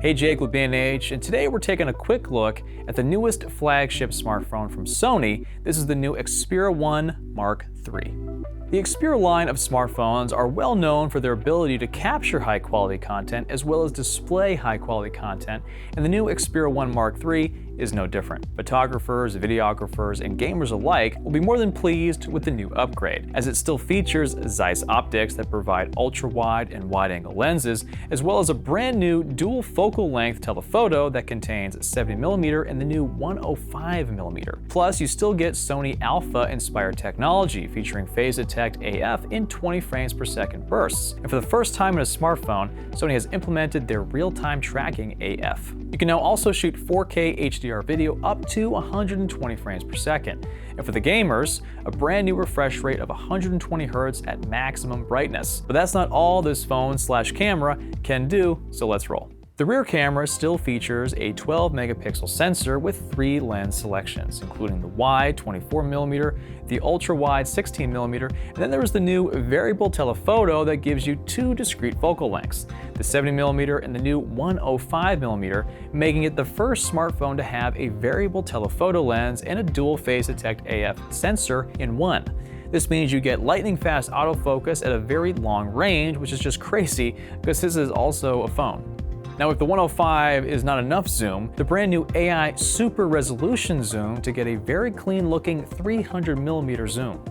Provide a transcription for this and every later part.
Hey, Jake with B&H, and today we're taking a quick look at the newest flagship smartphone from Sony. This is the new Xperia 1 Mark III. The Xperia line of smartphones are well known for their ability to capture high-quality content as well as display high-quality content, and the new Xperia 1 Mark III is no different. Photographers, videographers, and gamers alike will be more than pleased with the new upgrade, as it still features Zeiss optics that provide ultra-wide and wide-angle lenses, as well as a brand new dual focal length telephoto that contains 70mm and the new 105mm. Plus, you still get Sony Alpha-inspired technology featuring Phase Detect AF in 20 frames per second bursts. And for the first time in a smartphone, Sony has implemented their real-time tracking AF. You can now also shoot 4K HDR video up to 120 frames per second. And for the gamers, a brand new refresh rate of 120Hz at maximum brightness. But that's not all this phone/camera can do, so let's roll. The rear camera still features a 12-megapixel sensor with 3 lens selections, including the wide 24mm, the ultra-wide 16mm, and then there is the new variable telephoto that gives you 2 discrete focal lengths, the 70mm and the new 105mm, making it the first smartphone to have a variable telephoto lens and a dual Phase Detect AF sensor in one. This means you get lightning-fast autofocus at a very long range, which is just crazy because this is also a phone. Now, if the 105 is not enough zoom, the brand new AI Super Resolution Zoom to get a very clean-looking 300mm zoom.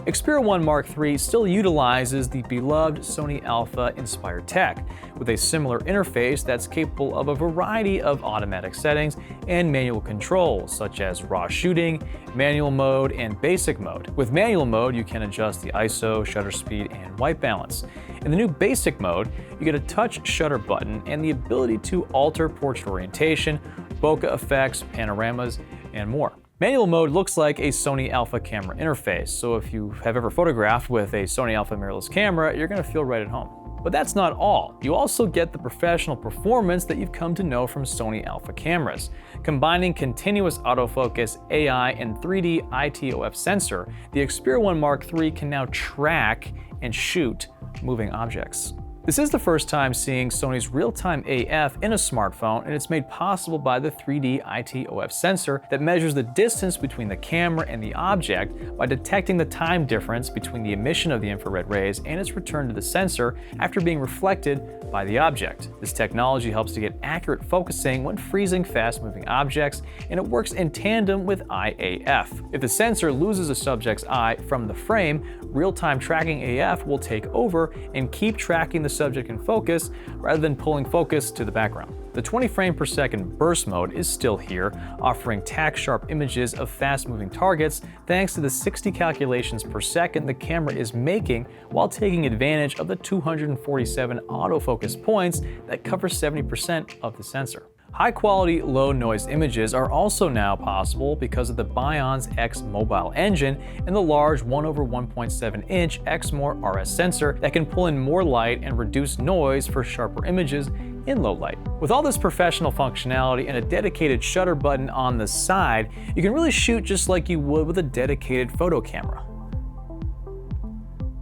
Xperia 1 Mark III still utilizes the beloved Sony Alpha-inspired tech, with a similar interface that's capable of a variety of automatic settings and manual controls, such as raw shooting, manual mode, and basic mode. With manual mode, you can adjust the ISO, shutter speed, and white balance. In the new basic mode, you get a touch shutter button and the ability to alter portrait orientation, bokeh effects, panoramas, and more. Manual mode looks like a Sony Alpha camera interface, so if you have ever photographed with a Sony Alpha mirrorless camera, you're going to feel right at home. But that's not all. You also get the professional performance that you've come to know from Sony Alpha cameras. Combining continuous autofocus, AI, and 3D ITOF sensor, the Xperia 1 Mark III can now track and shoot moving objects. This is the first time seeing Sony's real-time AF in a smartphone, and it's made possible by the 3D ITOF sensor that measures the distance between the camera and the object by detecting the time difference between the emission of the infrared rays and its return to the sensor after being reflected by the object. This technology helps to get accurate focusing when freezing fast-moving objects, and it works in tandem with IAF. If the sensor loses a subject's eye from the frame, real-time tracking AF will take over and keep tracking the subject in focus rather than pulling focus to the background. The 20 frame per second burst mode is still here, offering tack-sharp images of fast-moving targets thanks to the 60 calculations per second the camera is making while taking advantage of the 247 autofocus points that cover 70% of the sensor. High-quality, low-noise images are also now possible because of the BIONZ X mobile engine and the large 1/1.7-inch Exmor RS sensor that can pull in more light and reduce noise for sharper images in low light. With all this professional functionality and a dedicated shutter button on the side, you can really shoot just like you would with a dedicated photo camera.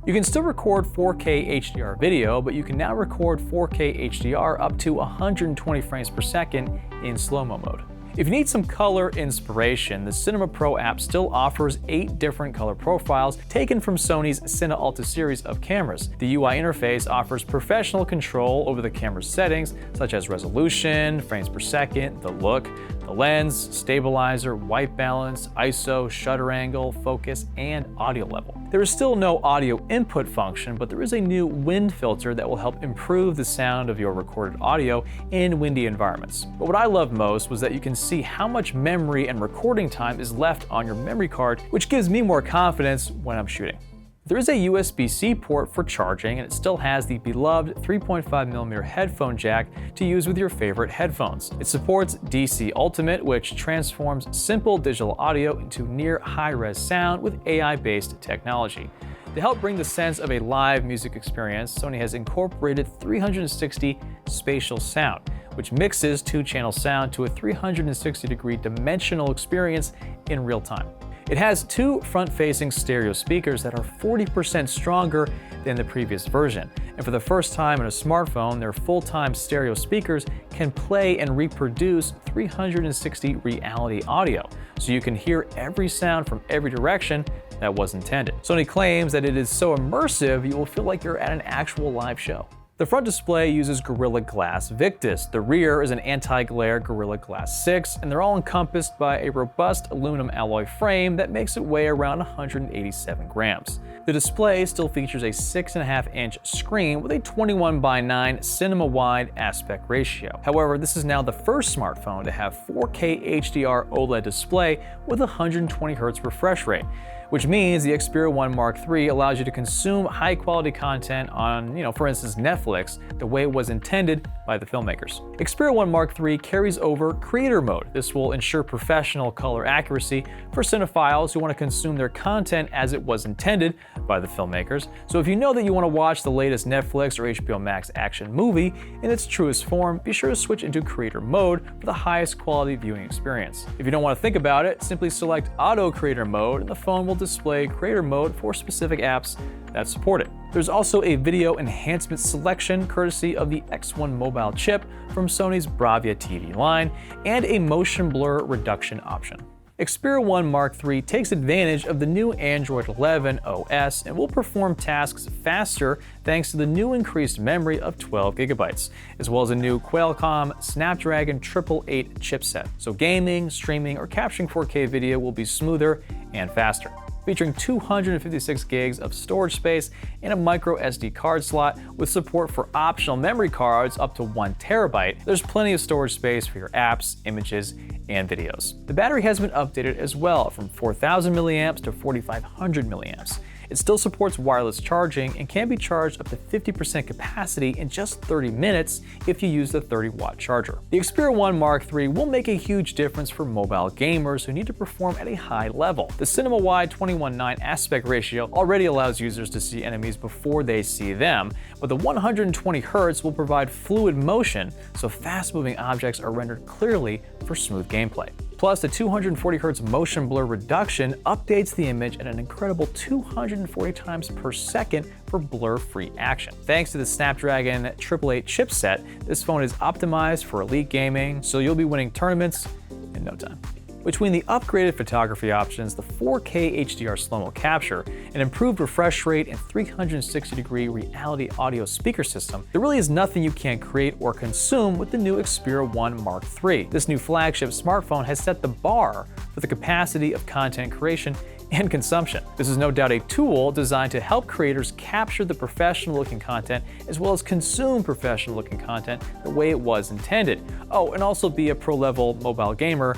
You can still record 4K HDR video, but you can now record 4K HDR up to 120 frames per second in slow-mo mode. If you need some color inspiration, the Cinema Pro app still offers 8 different color profiles taken from Sony's Cine Alta series of cameras. The UI interface offers professional control over the camera's settings, such as resolution, frames per second, the look, the lens, stabilizer, white balance, ISO, shutter angle, focus, and audio level. There is still no audio input function, but there is a new wind filter that will help improve the sound of your recorded audio in windy environments. But what I love most was that you can see how much memory and recording time is left on your memory card, which gives me more confidence when I'm shooting. There is a USB-C port for charging, and it still has the beloved 3.5mm headphone jack to use with your favorite headphones. It supports DC Ultimate, which transforms simple digital audio into near high-res sound with AI-based technology. To help bring the sense of a live music experience, Sony has incorporated 360 spatial sound, which mixes 2-channel sound to a 360-degree dimensional experience in real time. It has two front-facing stereo speakers that are 40% stronger than the previous version. And for the first time in a smartphone, their full-time stereo speakers can play and reproduce 360 reality audio, so you can hear every sound from every direction that was intended. Sony claims that it is so immersive you will feel like you're at an actual live show. The front display uses Gorilla Glass Victus, the rear is an anti-glare Gorilla Glass 6, and they're all encompassed by a robust aluminum alloy frame that makes it weigh around 187 grams. The display still features a 6.5-inch screen with a 21:9 cinema-wide aspect ratio. However, this is now the first smartphone to have 4K HDR OLED display with 120Hz refresh rate, which means the Xperia 1 Mark III allows you to consume high-quality content on, for instance, Netflix, the way it was intended by the filmmakers. Xperia 1 Mark III carries over Creator Mode. This will ensure professional color accuracy for cinephiles who want to consume their content as it was intended by the filmmakers. So if you know that you want to watch the latest Netflix or HBO Max action movie in its truest form, be sure to switch into Creator Mode for the highest quality viewing experience. If you don't want to think about it, simply select Auto Creator Mode and the phone will display Creator Mode for specific apps that support it. There's also a video enhancement selection courtesy of the X1 mobile chip from Sony's Bravia TV line and a motion blur reduction option. Xperia 1 Mark III takes advantage of the new Android 11 OS and will perform tasks faster thanks to the new increased memory of 12 GB, as well as a new Qualcomm Snapdragon 888 chipset. So gaming, streaming, or capturing 4K video will be smoother and faster. Featuring 256 gigs of storage space and a micro SD card slot with support for optional memory cards up to 1 TB, there's plenty of storage space for your apps, images, and videos. The battery has been updated as well from 4000 mAh to 4500 mAh. It still supports wireless charging and can be charged up to 50% capacity in just 30 minutes if you use the 30-watt charger. The Xperia 1 Mark III will make a huge difference for mobile gamers who need to perform at a high level. The cinema-wide 21:9 aspect ratio already allows users to see enemies before they see them, but the 120Hz will provide fluid motion, so fast-moving objects are rendered clearly for smooth gameplay. Plus, the 240Hz motion blur reduction updates the image at an incredible 240 times per second for blur-free action. Thanks to the Snapdragon 888 chipset, this phone is optimized for elite gaming, so you'll be winning tournaments in no time. Between the upgraded photography options, the 4K HDR slow-mo capture, an improved refresh rate, and 360-degree reality audio speaker system, there really is nothing you can't create or consume with the new Xperia 1 Mark III. This new flagship smartphone has set the bar for the capacity of content creation and consumption. This is no doubt a tool designed to help creators capture the professional-looking content as well as consume professional-looking content the way it was intended. Oh, and also be a pro-level mobile gamer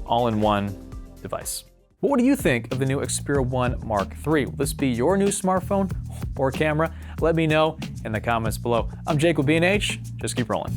all in one device. But what do you think of the new Xperia 1 Mark III? Will this be your new smartphone or camera? Let me know in the comments below. I'm Jake with B&H. Just keep rolling.